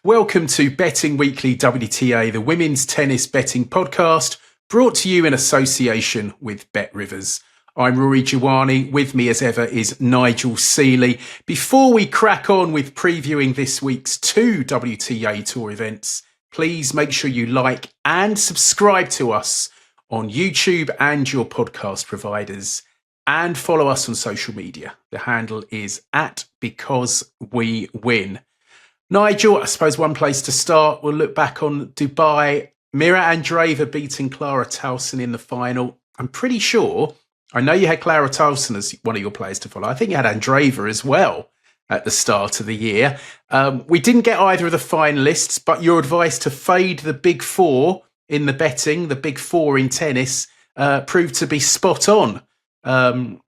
Welcome to Betting Weekly WTA, the women's tennis betting podcast, brought to you in association with Bet Rivers. I'm Rory Jiwani. With me as ever is Nigel Seeley. Before we crack on with previewing this week's two WTA Tour events, please make sure you like and subscribe to us on YouTube and your podcast providers, and follow us on social media. The handle is @BecauseWeWin. Nigel, I suppose one place to start, we'll look back on Dubai. Merida Andreeva beating Clara Towson in the final. I'm pretty sure, I know you had Clara Towson as one of your players to follow. I think you had Andreeva as well at the start of the year. We didn't get either of the finalists, but your advice to fade the big four in the betting, the big four in tennis, proved to be spot on.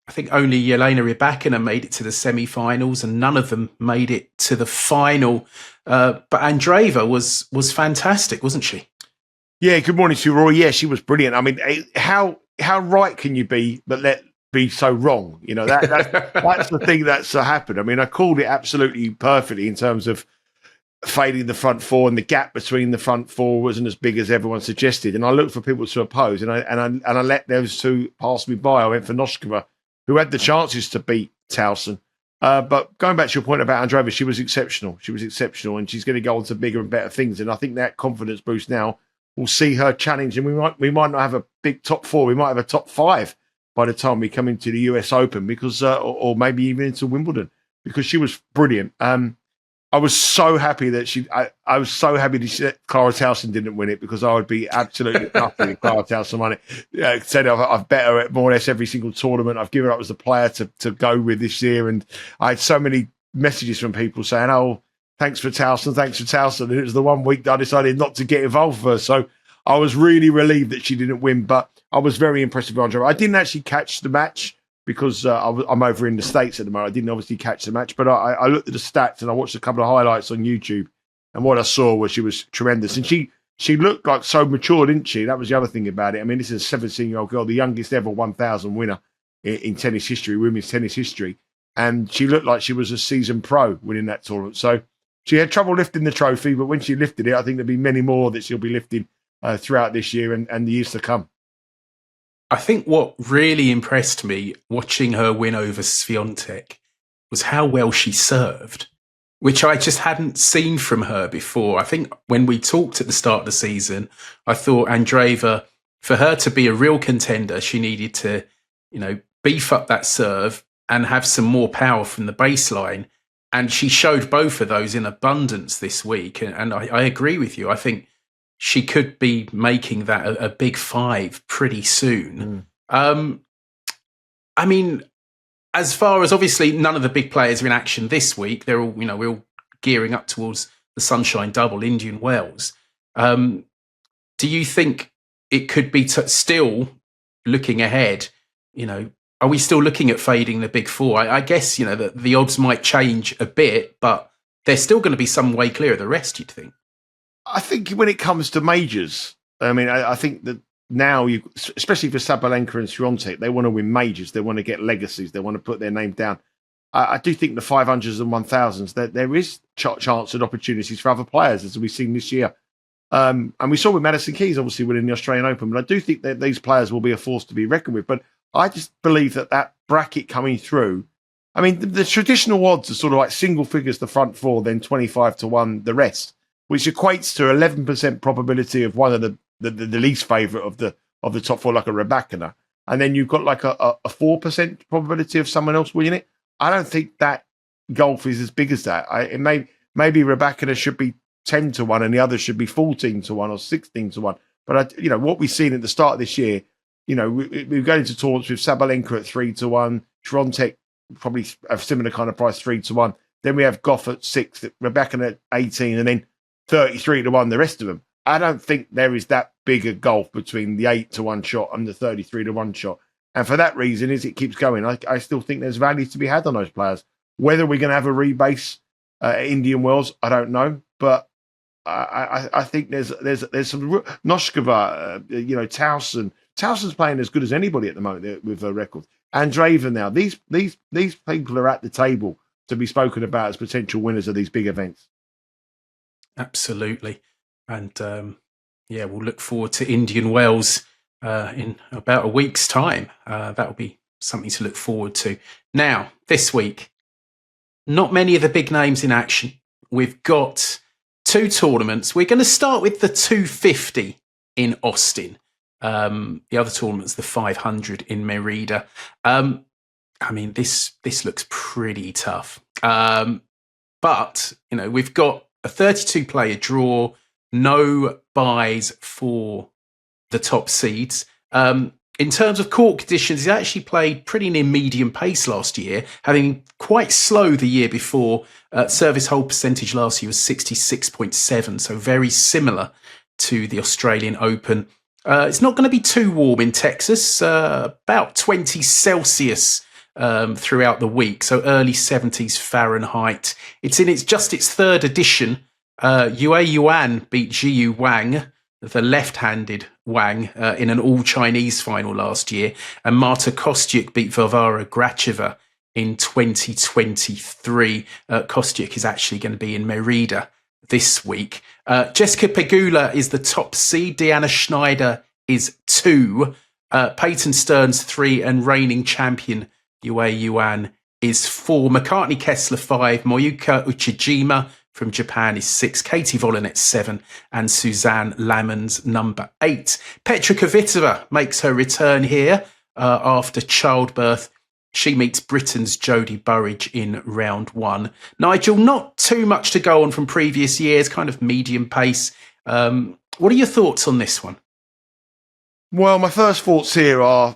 I think only Jelena Rybakina made it to the semi-finals and none of them made it to the final. But Andreeva was fantastic, wasn't she? Yeah, good morning to you, Roy. Yeah, she was brilliant. I mean, how right can you be but be so wrong? You know, that's the thing that's happened. I mean, I called it absolutely perfectly in terms of fading the front four, and the gap between the front four wasn't as big as everyone suggested. And I looked for people to oppose, and I let those two pass me by. I went for Noskova, who had the chances to beat Towson. But going back to your point about Andreeva, she was exceptional. She was exceptional, and she's going to go on to bigger and better things. And I think that confidence boost now will see her challenge. And we might not have a big top four. We might have a top five by the time we come into the US Open, because or maybe even into Wimbledon, because she was brilliant. I was so happy that I was so happy that Clara Towson didn't win it, because I would be absolutely nothing if Clara Towson won it. Said I've bet her at more or less every single tournament. I've given her up as a player to go with this year, and I had so many messages from people saying, "Oh, thanks for Towson, thanks for Towson." And it was the one week that I decided not to get involved with her, so I was really relieved that she didn't win. But I was very impressed with Andreeva. I didn't actually catch the match, because I'm over in the States at the moment. I didn't obviously catch the match, but I looked at the stats and I watched a couple of highlights on YouTube, and what I saw was she was tremendous. And she looked like so mature, didn't she? That was the other thing about it. I mean, this is a 17-year-old girl, the youngest ever 1,000 winner in tennis history, women's tennis history. And she looked like she was a seasoned pro winning that tournament. So she had trouble lifting the trophy, but when she lifted it, I think there'll be many more that she'll be lifting throughout this year and the years to come. I think what really impressed me watching her win over Swiatek was how well she served, which I just hadn't seen from her before. I think when we talked at the start of the season, I thought Andreeva, for her to be a real contender, she needed to, beef up that serve and have some more power from the baseline. And she showed both of those in abundance this week. And I agree with you. I think she could be making that a big five pretty soon. I mean, as far as obviously none of the big players are in action this week, they're all, we're all gearing up towards the Sunshine Double, Indian Wells. Do you think it could be still looking ahead? Are we still looking at fading the big four? I guess, the odds might change a bit, but they're still going to be some way clear of the rest, you'd think. I think when it comes to majors, I mean, I think that now, especially for Sabalenka and Swiatek, they want to win majors. They want to get legacies. They want to put their name down. I do think the 500s and 1000s, that there is chance and opportunities for other players, as we've seen this year. And we saw with Madison Keys, obviously, winning the Australian Open. But I do think that these players will be a force to be reckoned with. But I just believe that bracket coming through, I mean, the traditional odds are sort of like single figures, the front four, then 25-1, the rest, which equates to 11% probability of one of the least favourite of the top four, like a Rybakina. And then you've got like a 4% probability of someone else winning it. I don't think that golf is as big as that. Maybe Rybakina should be 10-1 and the others should be 14-1 or 16-1. But what we've seen at the start of this year, we're going into tournaments with Sabalenka at 3-1, Swiatek probably a similar kind of price, 3-1. Then we have Goff at 6, Rybakina at 18, and then 33-1 the rest of them. I don't think there is that big a gulf between the 8-1 shot and the 33-1 shot. And for that reason, as it keeps going, I still think there's value to be had on those players. Whether we're going to have a rebase at Indian Wells, I don't know. But I think there's some Noskova, Towson. Towson's playing as good as anybody at the moment with her record. Andreeva now. These people are at the table to be spoken about as potential winners of these big events. Absolutely. And yeah, we'll look forward to Indian Wells in about a week's time. That'll be something to look forward to. Now, this week, not many of the big names in action. We've got two tournaments. We're going to start with the 250 in Austin. The other tournament's the 500 in Merida. I mean, this looks pretty tough. But, we've got a 32-player draw, no buys for the top seeds. In terms of court conditions, he actually played pretty near medium pace last year, having quite slow the year before. Service hold percentage last year was 66.7, so very similar to the Australian Open. It's not going to be too warm in Texas, about 20 Celsius throughout the week, so early 70s Fahrenheit. It's in its third edition. Yue Yuan beat Jiyu Wang, the left-handed Wang, in an all-Chinese final last year, and Marta Kostyuk beat Varvara Gracheva in 2023. Kostyuk is actually going to be in Merida this week. Jessica Pegula is the top seed. Deanna Schneider is 2. Peyton Stearns 3, and reigning champion Yue Yuan is 4. McCartney Kessler 5. Moyuka Uchijima from Japan is 6. Katie Volinet 7. And Suzanne Lamons number 8. Petra Kvitova makes her return here after childbirth. She meets Britain's Jodie Burridge in round 1. Nigel, not too much to go on from previous years, kind of medium pace. What are your thoughts on this one? Well, my first thoughts here are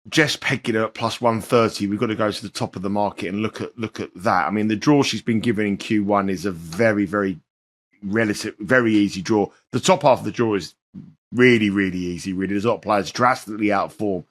Jess Pegula at plus 130. We've got to go to the top of the market and look at that. I mean, the draw she's been given in Q1 is a very, very very easy draw. The top half of the draw is really, really easy. Really, there's a lot of players drastically out of form.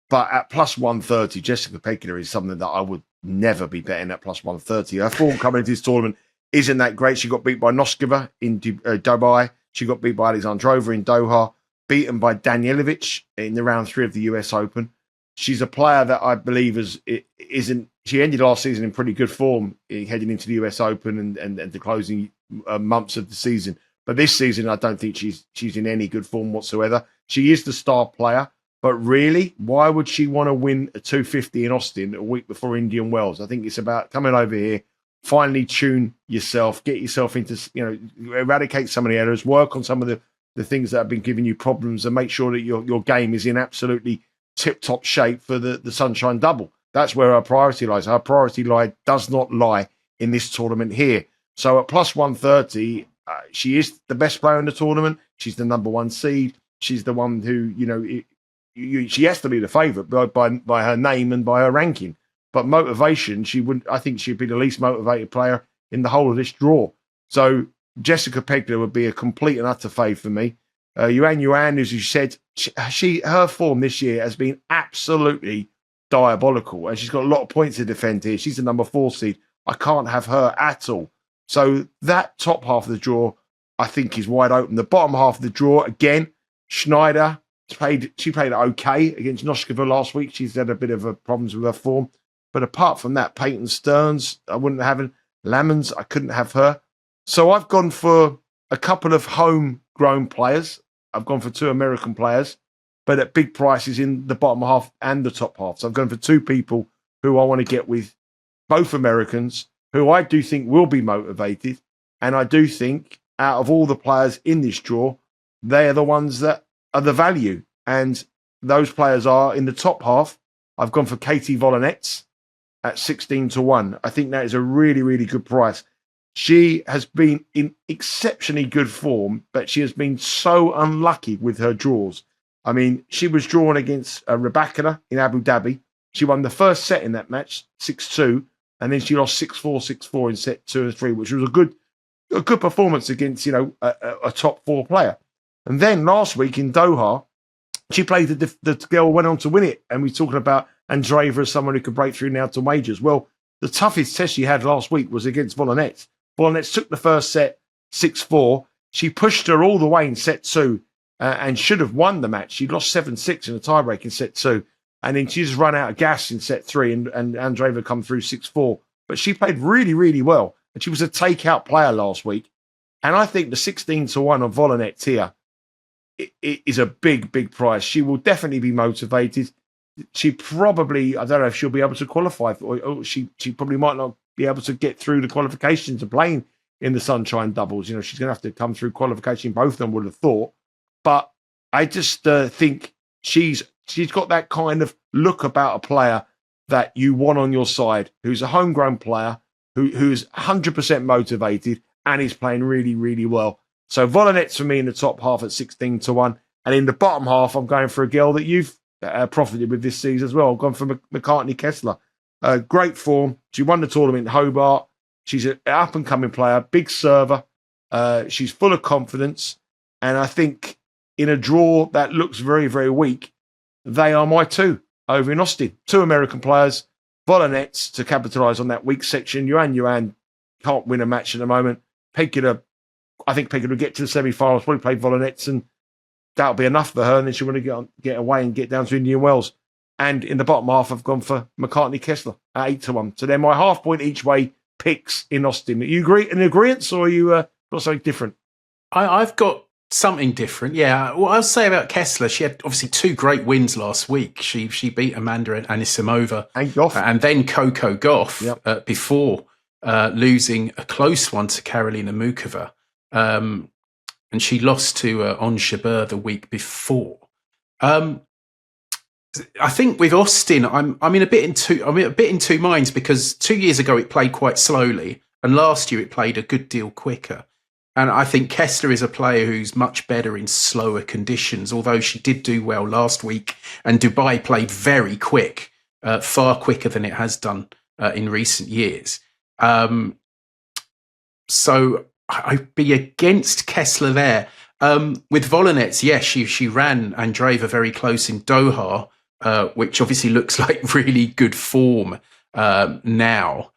But at plus 130, Jessica Pegula is something that I would never be betting at plus 130. Her form coming into this tournament isn't that great. She got beat by Noskova in Dubai. She got beat by Alexandrova in Doha. Beaten by Danilovic in the round 3 of the US Open. She's a player that I believe isn't. She ended last season in pretty good form, heading into the US Open and the closing months of the season. But this season, I don't think she's in any good form whatsoever. She is the star player, but really, why would she want to win a 250 in Austin a week before Indian Wells? I think it's about coming over here, finally tune yourself, get yourself into, eradicate some of the errors, work on some of the things that have been giving you problems, and make sure that your game is in absolutely tip-top shape for the Sunshine Double. That's where our priority lies. Our priority does not lie in this tournament here. So at plus 130, she is the best player in the tournament. She's the number 1 seed. She's the one who, she has to be the favourite by her name and by her ranking. But motivation, I think she'd be the least motivated player in the whole of this draw. So Jessica Pegula would be a complete and utter fave for me. Yuan, as you said, her form this year has been absolutely diabolical, and she's got a lot of points to defend here. She's the number 4 seed. I can't have her at all. So that top half of the draw, I think, is wide open. The bottom half of the draw, again, Schneider she played okay against Noskova last week. She's had a bit of problems with her form, but apart from that, Peyton Stearns, I wouldn't have him. Lamons, I couldn't have her. So I've gone for a couple of homegrown players. I've gone for 2 American players, but at big prices in the bottom half and the top half. So I've gone for 2 people who I want to get with, both Americans, who I do think will be motivated. And I do think out of all the players in this draw, they are the ones that are the value. And those players are in the top half. I've gone for Katie Volinet at 16-1. I think that is a really, really good price. She has been in exceptionally good form, but she has been so unlucky with her draws. I mean, she was drawn against Rybakina in Abu Dhabi. She won the first set in that match, 6-2, and then she lost 6-4, 6-4 in set 2 and 3, which was a good performance against, a top 4 player. And then last week in Doha, she played the girl who went on to win it, and we're talking about Andreeva as someone who could break through now to majors. Well, the toughest test she had last week was against Volinet. Volinet took the first set 6-4. She pushed her all the way in set 2 and should have won the match. She lost 7-6 in a tiebreak in set 2. And then she just ran out of gas in set 3 and Andreeva come through 6-4. But she played really, really well. And she was a takeout player last week. And I think the 16-1 on Volanets here it is a big price. She will definitely be motivated. She probably, I don't know if she'll be able to qualify, or she probably might not be able to get through the qualifications to playing in the Sunshine Doubles. You know, she's going to have to come through qualification. Both of them would have thought. But I just think she's got that kind of look about a player that you want on your side, who's a homegrown player, who's 100% motivated and is playing really, really well. So Volanets for me in the top half at 16-1. And in the bottom half, I'm going for a girl that you've profited with this season as well. I've gone for McCartney Kessler. Great form. She won the tournament in Hobart. She's an up-and-coming player, big server. She's full of confidence. And I think in a draw that looks very, very weak, they are my two over in Austin. Two American players. Volanets to capitalise on that weak section. Yuan can't win a match at the moment. I think Pegula will get to the semi-finals, probably play Volanets, and that'll be enough for her. And then she'll want to get away and get down to Indian Wells. And in the bottom half, I've gone for McCartney Kessler at 8-1. So they're my half point each way picks in Austin. Are you agree in agreement, or are you got something different? I've got something different. Yeah. What I'll say about Kessler, she had obviously two great wins last week. She beat Amanda Anisimova and Goff, and then Coco Gauff before losing a close one to Karolina Mukova. And she lost to Ons Jabeur the week before. I think with Austin, I'm a bit in two minds, because 2 years ago it played quite slowly, and last year it played a good deal quicker. And I think Kessler is a player who's much better in slower conditions, although she did do well last week, and Dubai played very quick, far quicker than it has done in recent years. So I'd be against Kessler there. With Volanets, yes, she ran Andreeva very close in Doha, which obviously looks like really good form now.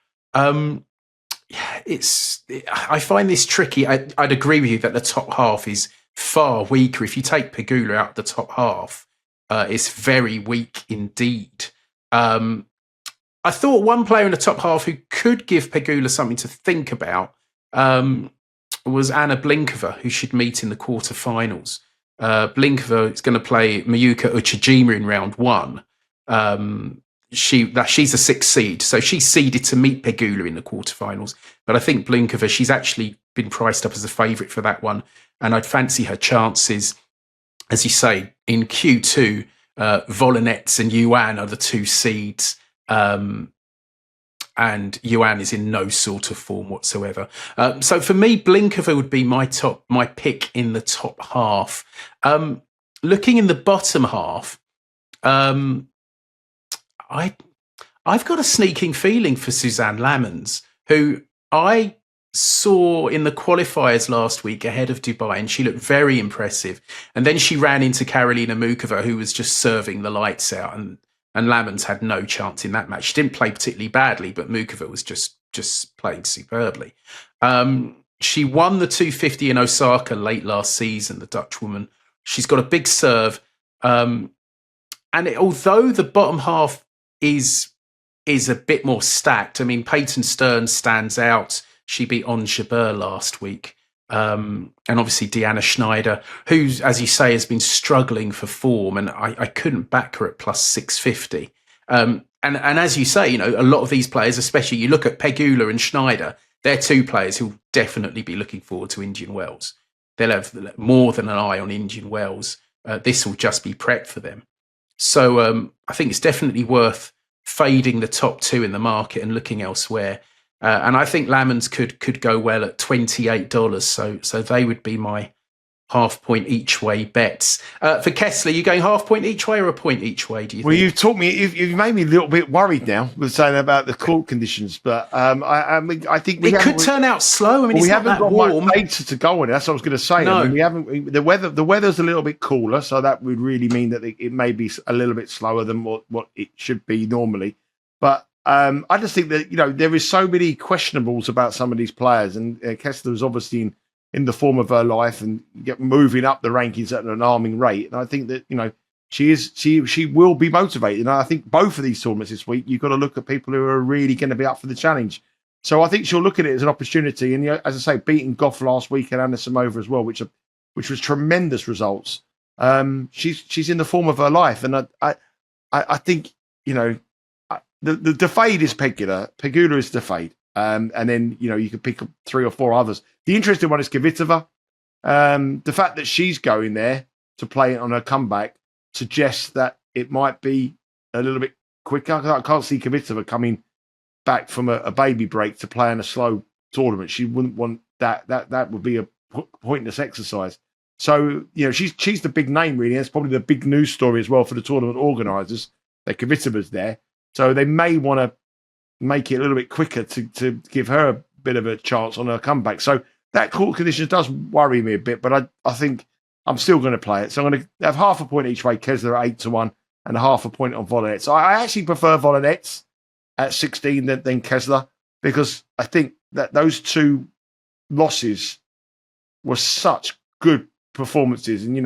I find this tricky. I'd agree with you that the top half is far weaker. If you take Pegula out of the top half, it's very weak indeed. I thought one player in the top half who could give Pegula something to think about was Anna Blinkova, who should meet in the quarterfinals. Blinkova is going to play Mayuka Uchijima in round one. She's a 6th seed, so she's seeded to meet Pegula in the quarterfinals. But I think Blinkova, she's actually been priced up as a favourite for that one, and I'd fancy her chances. As you say, in Q2, Volanets and Yuan are the 2 seeds. And Yuan is in no sort of form whatsoever. So for me, Blinkova would be my pick in the top half. Looking in the bottom half, I've got a sneaking feeling for Suzanne Lamons, who I saw in the qualifiers last week ahead of Dubai, and she looked very impressive. And then she ran into Karolina Mukova, who was just serving the lights out, and Lamons had no chance in that match. She didn't play particularly badly, but Mukova was just playing superbly. She won the 250 in Osaka late last season, the Dutch woman. She's got a big serve. And although the bottom half is a bit more stacked, I mean, Peyton Stearns stands out. She beat Ons Jabeur last week. And obviously Deanna Schneider, who, as you say, has been struggling for form, and I couldn't back her at plus 650. And as you say, you know, a lot of these players, especially you look at Pegula and Schneider, they're two players who'll definitely be looking forward to Indian Wells. They'll have more than an eye on Indian Wells. This will just be prep for them. So I think it's definitely worth fading the top 2 in the market and looking elsewhere. And I think Lamons could go well at $28. So they would be my half point each way bets. For Kessler, you going half point each way or a point each way, do you think? Well, you've taught me, you've made me a little bit worried now with saying about the court conditions, but I think it could turn out slow. I mean, it's not that warm. We haven't got much data to go on it. That's what I was going to say. No. I mean, the weather's a little bit cooler, so that would really mean that it may be a little bit slower than what it should be normally. But I just think that, you know, there is so many questionables about some of these players, and Kessler is obviously in the form of her life and moving up the rankings at an alarming rate. And I think that, you know, she will be motivated. And I think both of these tournaments this week, you've got to look at people who are really going to be up for the challenge. So I think she'll look at it as an opportunity. And as I say, beating Goff last week and Anisimova as well, which was tremendous results. She's in the form of her life, and I think the fade is Pegula. Pegula is the fade, and then you can pick up 3 or 4 others. The interesting one is Kvitova. The fact that she's going there to play it on her comeback suggests that it might be a little bit quicker. I can't see Kvitova coming back from a baby break to play in a slow tournament. She wouldn't want that. That would be a pointless exercise. So, she's the big name, really. That's probably the big news story as well for the tournament organisers, that Kvitova's there. So they may want to make it a little bit quicker to give her a bit of a chance on her comeback. So that court conditions does worry me a bit, but I think I'm still going to play it. So I'm going to have half a point each way, Kessler at 8-1, and half a point on Volanets. So I actually prefer Volanets at 16 than Kessler, because I think that those 2 losses were such good performances. And,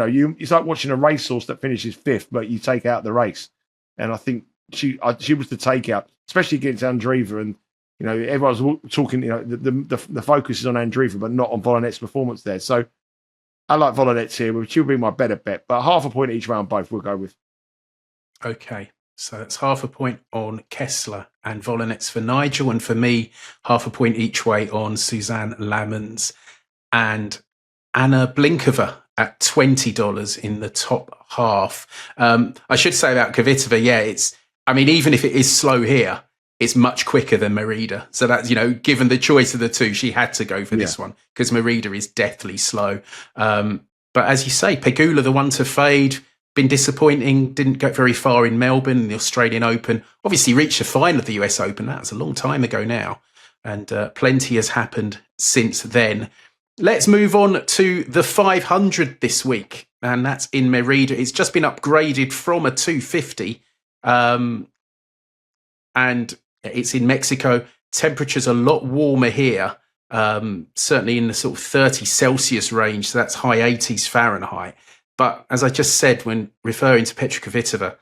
it's like watching a racehorse that finishes 5th, but you take out the race. And I think she was the takeout, especially against Andreeva. And, everyone's talking, the focus is on Andreeva, but not on Volanet's performance there. So I like Volanets here, which will be my better bet. But half a point each way on both we'll go with. Okay. So that's half a point on Kessler and Volanets for Nigel, and for me, half a point each way on Suzanne Lamons and Anna Blinkova at $20 in the top half. I should say about Kvitova, even if it is slow here, it's much quicker than Merida. So that's, given the choice of the 2, she had to go for this one, because Merida is deathly slow. But as you say, Pegula, the one to fade, been disappointing, didn't go very far in Melbourne, the Australian Open. Obviously reached the final of the US Open. That was a long time ago now. And plenty has happened since then. Let's move on to the 500 this week. And that's in Merida. It's just been upgraded from a 250. And it's in Mexico. Temperature's a lot warmer here. Certainly in the sort of 30 Celsius range. So that's high 80s Fahrenheit. But as I just said, when referring to Petra Kvitova,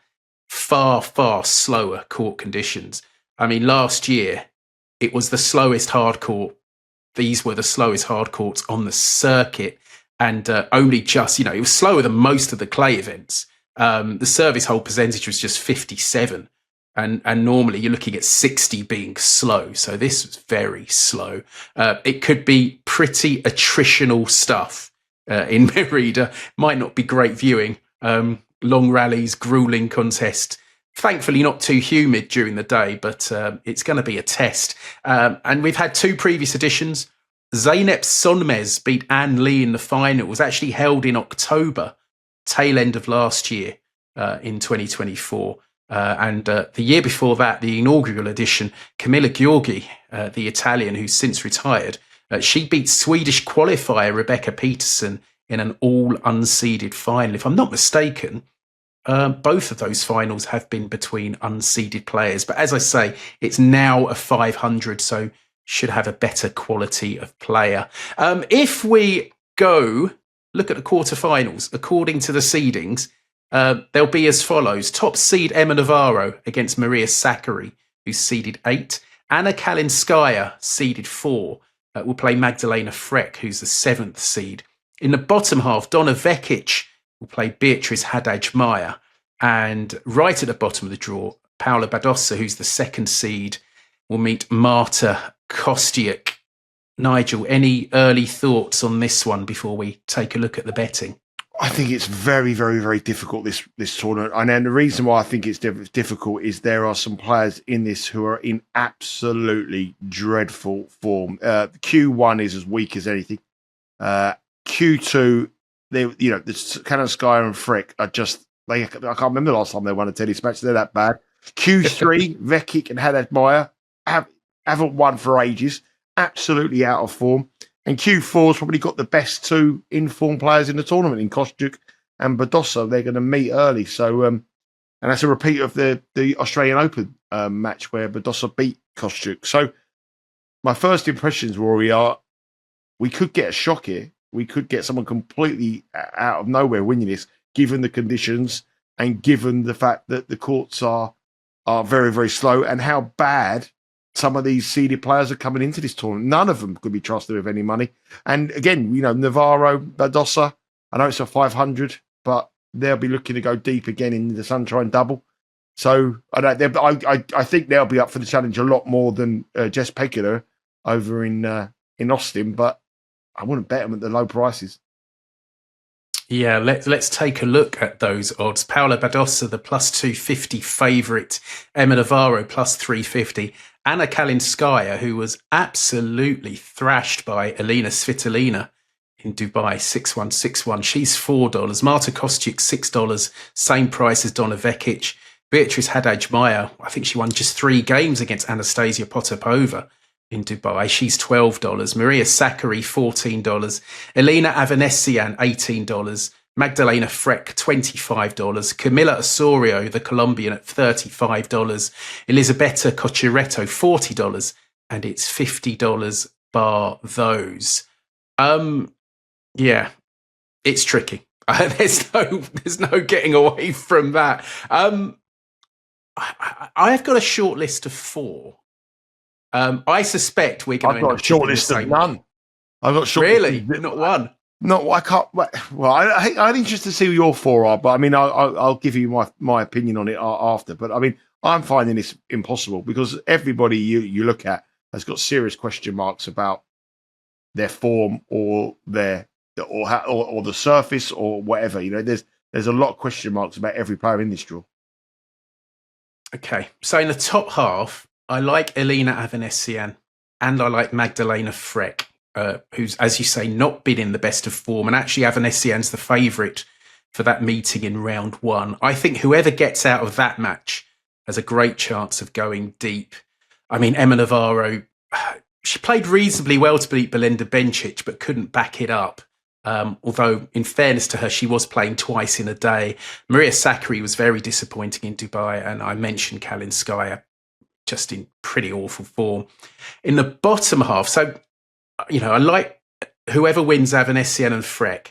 far, far slower court conditions. Last year, it was the slowest hard court. These were the slowest hard courts on the circuit. And only just, it was slower than most of the clay events. The service hold percentage was just 57. And normally you're looking at 60 being slow. So this was very slow. It could be pretty attritional stuff. In Merida, might not be great viewing. Long rallies, grueling contest. Thankfully, not too humid during the day, but it's going to be a test. And we've had 2 previous editions. Zeynep Sonmez beat Anne Lee in the final. It was actually held in October, tail end of last year in 2024. And the year before that, the inaugural edition, Camilla Giorgi, the Italian who's since retired, she beat Swedish qualifier Rebecca Peterson in an all-unseeded final. If I'm not mistaken, both of those finals have been between unseeded players. But as I say, it's now a 500, so should have a better quality of player. If we go look at the quarterfinals, according to the seedings, they'll be as follows. Top seed Emma Navarro against Maria Sakkari, who's seeded 8. Anna Kalinskaya, seeded 4. Will play Magdalena Freck, who's the 7th seed. In the bottom half, Donna Vekic will play Beatrice Haddad-Meyer. And right at the bottom of the draw, Paula Badosa, who's the 2nd seed, will meet Marta Kostyuk. Nigel, any early thoughts on this one before we take a look at the betting? I think it's very, very, very difficult, this tournament. And then the reason why I think it's difficult is there are some players in this who are in absolutely dreadful form. Q1 is as weak as anything. Q2, the Canon Sky and Frick are just, I can't remember the last time they won a tennis match. They're that bad. Q3, Vekic and Haddad-Meyer haven't won for ages. Absolutely out of form. And Q4's probably got the best 2 in-form players in the tournament in Kostyuk and Badosa. They're going to meet early. So, and that's a repeat of the Australian Open match where Badosa beat Kostyuk. So my first impressions, Rory, are we could get a shock here. We could get someone completely out of nowhere winning this, given the conditions and given the fact that the courts are very, very slow and how bad some of these seeded players are coming into this tournament. None of them could be trusted with any money. And again, Navarro, Badosa, I know it's a 500, but they'll be looking to go deep again in the Sunshine Double. So I think they'll be up for the challenge a lot more than Jess Pegula over in Austin, but I wouldn't bet them at the low prices. Yeah, let's take a look at those odds. Paula Badosa, the plus 250 favourite. Emma Navarro, plus 350. Anna Kalinskaya, who was absolutely thrashed by Elina Svitolina in Dubai, 6-1, 6-1. She's $4. Marta Kostyuk, $6. Same price as Donna Vekic. Beatrice Haddad-Maia, I think she won just 3 games against Anastasia Potapova in Dubai. She's $12. Maria Sakkari, $14. Elena Avanesian, $18. Magdalena Freck, $25. Camila Osorio, the Colombian, at $35. Elisabetta Cocciaretto, $40. And it's $50 bar those. Yeah, it's tricky. There's no getting away from that. I've got a short list of 4. I suspect we're going to. I've got a short list of none. I've got short. Really, not one. No, I can't. Well, I'm interested to see who your 4 are, but I mean, I'll give you my opinion on it after. But I mean, I'm finding this impossible because everybody you look at has got serious question marks about their form or the surface or whatever. There's a lot of question marks about every player in this draw. Okay, so in the top half, I like Elena Avanesian and I like Magdalena Freck, who's, as you say, not been in the best of form. And actually, Avanesian's the favourite for that meeting in round 1. I think whoever gets out of that match has a great chance of going deep. I mean, Emma Navarro, she played reasonably well to beat Belinda Bencic, but couldn't back it up. Although, in fairness to her, she was playing twice in a day. Maria Sakkari was very disappointing in Dubai, and I mentioned Kalinskaya, just in pretty awful form. In the bottom half, so, I like whoever wins Avanesian and Freck.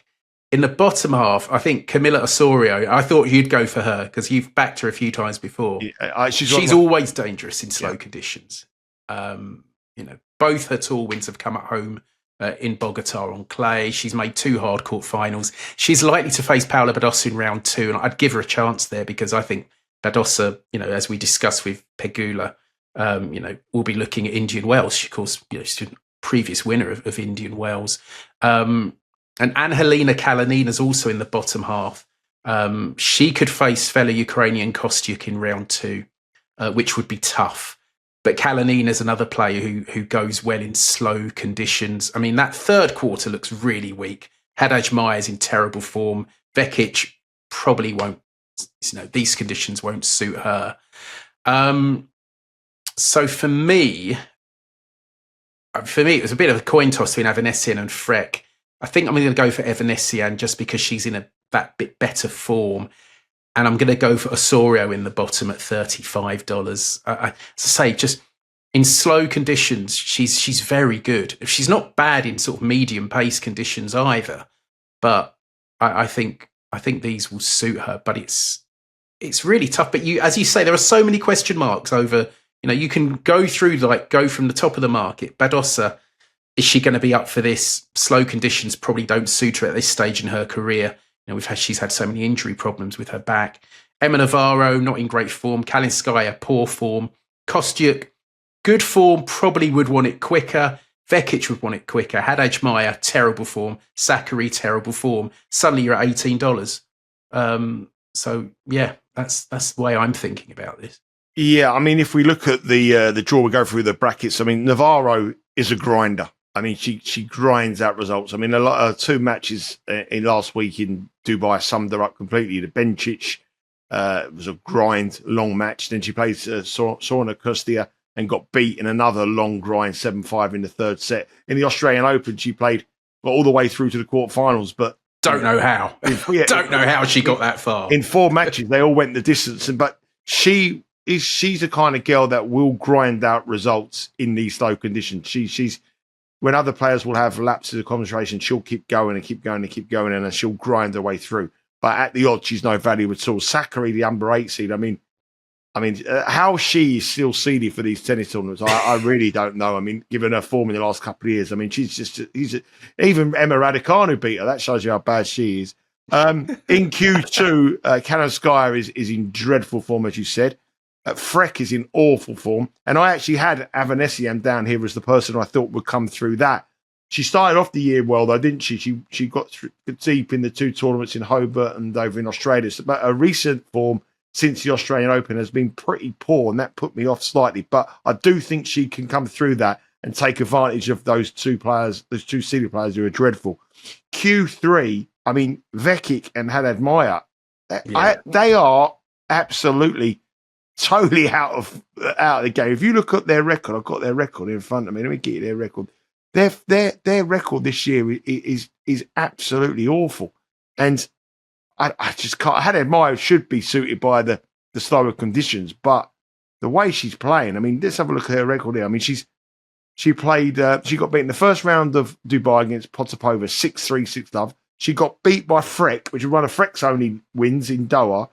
In the bottom half, I think Camila Osorio, I thought you'd go for her because you've backed her a few times before. She's always dangerous in slow conditions. Both her tour wins have come at home in Bogota on clay. She's made 2 hard court finals. She's likely to face Paula Badosa in round 2, and I'd give her a chance there because I think Badosa, as we discussed with Pegula, will be looking at Indian Wells. She, of course, she's a previous winner of Indian Wells. And Anhelina Kalinina's also in the bottom half. She could face fellow Ukrainian Kostyuk in round 2, which would be tough. But Kalinina's another player who goes well in slow conditions. I mean, that third quarter looks really weak. Haddad-Maia's in terrible form. Vekic probably won't, these conditions won't suit her. So for me, it was a bit of a coin toss between Avanesian and Freck. I think I'm going to go for Avanesian just because she's in that bit better form. And I'm going to go for Osorio in the bottom at $35. As I say, just in slow conditions, she's very good. She's not bad in sort of medium pace conditions either. But I think these will suit her. But it's really tough. But as you say, there are so many question marks over. You can go through go from the top of the market. Badosa, is she going to be up for this? Slow conditions probably don't suit her at this stage in her career. She's had so many injury problems with her back. Emma Navarro, not in great form. Kalinskaya, poor form. Kostyuk, good form, probably would want it quicker. Vekic would want it quicker. Haddad-Maia, terrible form. Sakkari, terrible form. Suddenly you're at $18. So yeah, that's the way I'm thinking about this. Yeah, I mean, if we look at the draw, we go through the brackets. I mean, Navarro is a grinder. I mean, she grinds out results. I mean, a lot of 2 matches in last week in Dubai summed her up completely. The Bencic was a grind, long match. Then she played Sorna Kustia and got beat in another long grind, 7-5 in the third set. In the Australian Open, she got all the way through to the quarterfinals, but don't know how. Don't know how she got that far. In 4 matches, they all went the distance. But she's the kind of girl that will grind out results in these slow conditions. She's when other players will have lapses of concentration, she'll keep going and keep going and keep going, and she'll grind her way through. But at the odds, she's no value at all. Sakkari, the number 8 seed, I mean, I mean, how she is still seeded for these tennis tournaments, I really don't know. I mean, given her form in the last couple of years, I mean, even Emma Raducanu beat her. That shows you how bad she is. In Q2, Kanaskaya is in dreadful form, as you said. Freck is in awful form. And I actually had Avanesian down here as the person I thought would come through that. She started off the year well, though, didn't she? She got deep in the 2 tournaments in Hobart and over in Australia. But her recent form since the Australian Open has been pretty poor, and that put me off slightly. But I do think she can come through that and take advantage of those 2 players, those 2 seeded players who are dreadful. Q3, I mean, Vekic and Haddad Maia, they are absolutely totally out of the game. If you look at their record, I've got their record in front of me. Let me get you their record. Their record this year is absolutely awful, and I just can't. Haddad Maia should be suited by the slower conditions, but the way she's playing, I mean, let's have a look at her record here. I mean, she played, she got beat in the first round of Dubai against Potapova 6-3, 6-love. She got beat by Freck, which was one of Freck's only wins in Doha.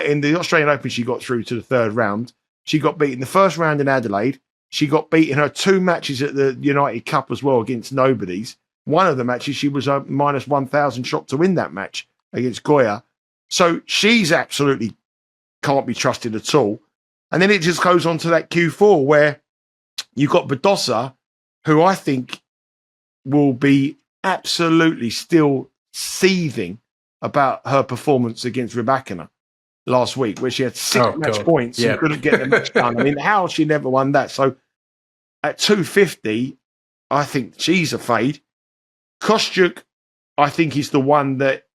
In the Australian Open, she got through to the 3rd round. She got beat in the first round in Adelaide. She got beat in her 2 matches at the United Cup as well against nobodies. One of the matches, she was a minus 1,000 shot to win that match against Goya. So she's absolutely can't be trusted at all. And then it just goes on to that Q4 where you've got Badosa, who I think will be absolutely still seething about her performance against Rybakina last week, where she had 6 match points and couldn't get the match done. I mean, how she never won that? So at 250, I think she's a fade. Kostyuk, I think, is the one that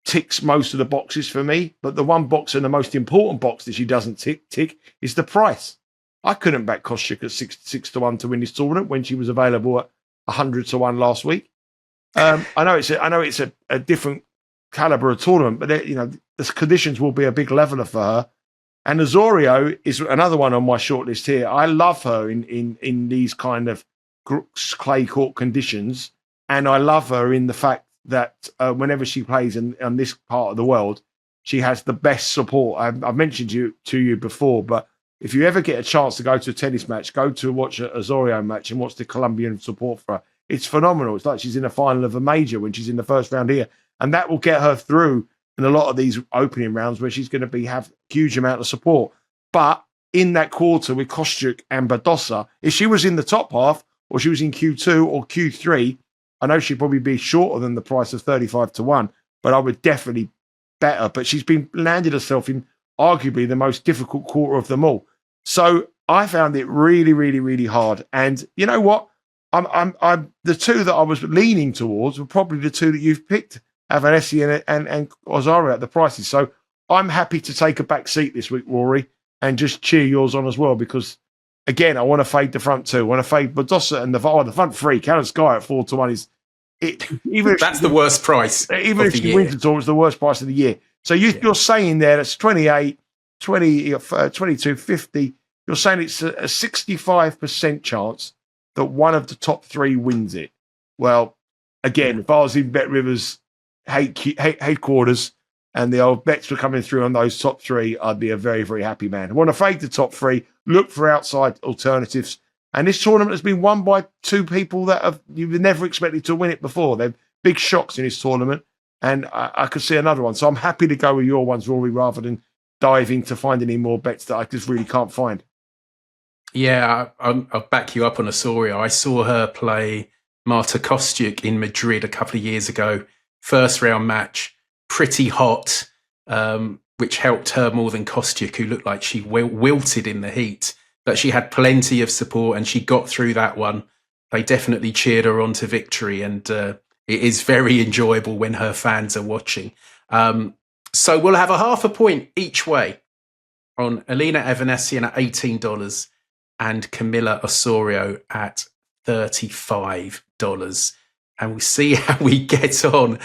ticks most of the boxes for me, but the one box and the most important box that she doesn't tick is the price. I couldn't back Kostyuk at 6-1 to win this tournament when she was available at 100-1 last week. I know it's a different caliber of tournament, but the conditions will be a big leveler for her. And Osorio is another one on my shortlist here. I love her in these kind of clay court conditions, and I love her in the fact that whenever she plays in this part of the world, she has the best support. I've mentioned to you before, but if you ever get a chance to go to a tennis match, go to watch an Osorio match and watch the Colombian support for her. It's phenomenal. It's like she's in a final of a major when she's in the first round here, and that will get her through in a lot of these opening rounds where she's going to have huge amount of support. But in that quarter with Kostyuk and Badosa, if she was in the top half or she was in Q2 or Q3, I know she'd probably be shorter than the price of 35-1, but I would definitely bet her. But she's been landed herself in arguably the most difficult quarter of them all. So I found it really, really, really hard. And you know what? I'm the 2 that I was leaning towards were probably the 2 that you've picked, Avanesi and Osorio at the prices. So I'm happy to take a back seat this week, Rory, and just cheer yours on as well, because again, I want to fade the front 2. I want to fade Badosa and the front 3. Kanaskaya at 4-1 is it. Even that's the worst price. Even if she wins the tour, it's the worst price of the year. So you're saying there that's 28, 20, 22, 50. You're saying it's a 65% chance that one of the top 3 wins it. Well, again, if I was in Bet Rivers headquarters and the old bets were coming through on those top 3, I'd be a very, very happy man. I want to fade the top 3, look for outside alternatives. And this tournament has been won by 2 people that you've never expected to win it before. They're big shocks in this tournament, and I could see another one. So I'm happy to go with your ones, Rory, rather than diving to find any more bets that I just really can't find. Yeah, I'll back you up on Osorio. I saw her play Marta Kostyuk in Madrid a couple of years ago. First round match, pretty hot, which helped her more than Kostyuk, who looked like she wilted in the heat. But she had plenty of support and she got through that one. They definitely cheered her on to victory, and it is very enjoyable when her fans are watching. So we'll have a half a point each way on Elena Evanesian at $18 and Camila Osorio at $35. And we'll see how we get on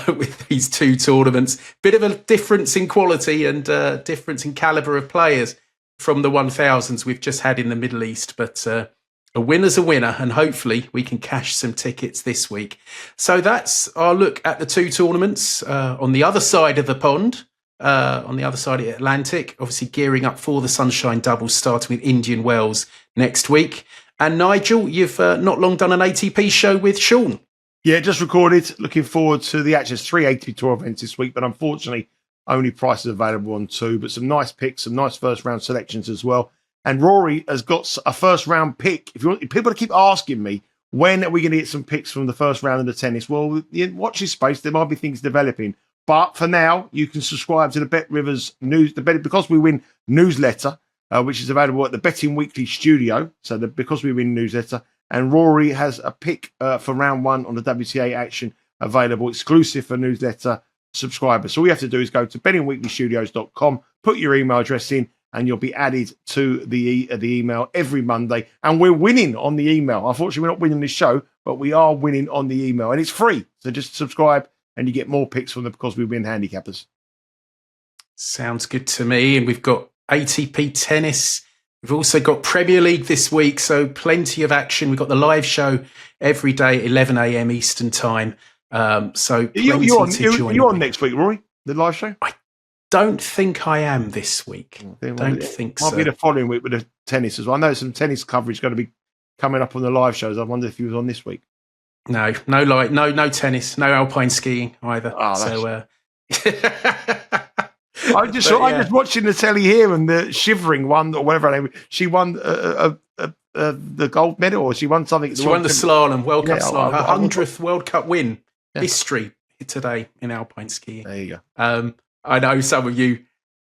with these 2 tournaments. Bit of a difference in quality and difference in caliber of players from the 1000s we've just had in the Middle East. But a winner's a winner, and hopefully we can cash some tickets this week. So that's our look at the 2 tournaments. On the other side of the pond, on the other side of the Atlantic, obviously gearing up for the Sunshine Double, starting with Indian Wells next week. And Nigel, you've not long done an ATP show with Sean. Yeah, just recorded. Looking forward to the actual 3 ATP Tour events this week, but unfortunately, only prices available on 2. But some nice picks, some nice first round selections as well. And Rory has got a first round pick. If people keep asking me, when are we going to get some picks from the first round of the tennis? Well, watch this space. There might be things developing. But for now, you can subscribe to the Bet Rivers news, Because We Win newsletter, which is available at the Betting Weekly studio. So the Because We Win newsletter. And Rory has a pick for round 1 on the WTA action available, exclusive for newsletter subscribers. So all you have to do is go to bettingweeklystudios.com, put your email address in, and you'll be added to the email every Monday. And we're winning on the email. Unfortunately, we're not winning this show, but we are winning on the email. And it's free. So just subscribe and you get more picks from the Because We Win handicappers. Sounds good to me. And we've got ATP tennis. We've also got Premier League this week. So plenty of action. We've got the live show every day, 11 a.m. Eastern time. So you're on next week, Rory? The live show? I don't think I am this week. Don't think so. Might be the following week with the tennis as well. I know some tennis coverage is going to be coming up on the live shows. I wonder if he was on this week. No tennis, no alpine skiing either. Oh, I'm just watching the telly here and the shivering one or whatever her name. She won the gold medal, or she won something. She won the slalom, World Cup slalom, her 100th World Cup win. History today in alpine skiing. There you go. I know some of you.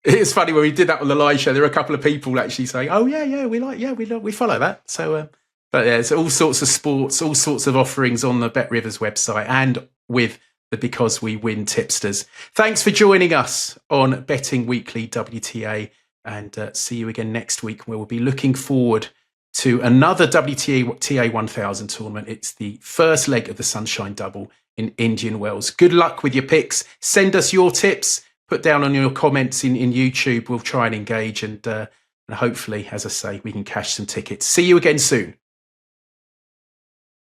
It's funny when we did that on the live show. There were a couple of people actually saying, "Oh we follow that." So, but yeah, it's all sorts of sports, all sorts of offerings on the Bet Rivers website and with the Because We Win tipsters. Thanks for joining us on Betting Weekly WTA, and see you again next week, where we'll be looking forward to another WTA 1000 tournament. It's the first leg of the Sunshine Double in Indian Wells. Good luck with your picks. Send us your tips. Put down on your comments in YouTube. We'll try and engage, and hopefully, as I say, we can cash some tickets. See you again soon.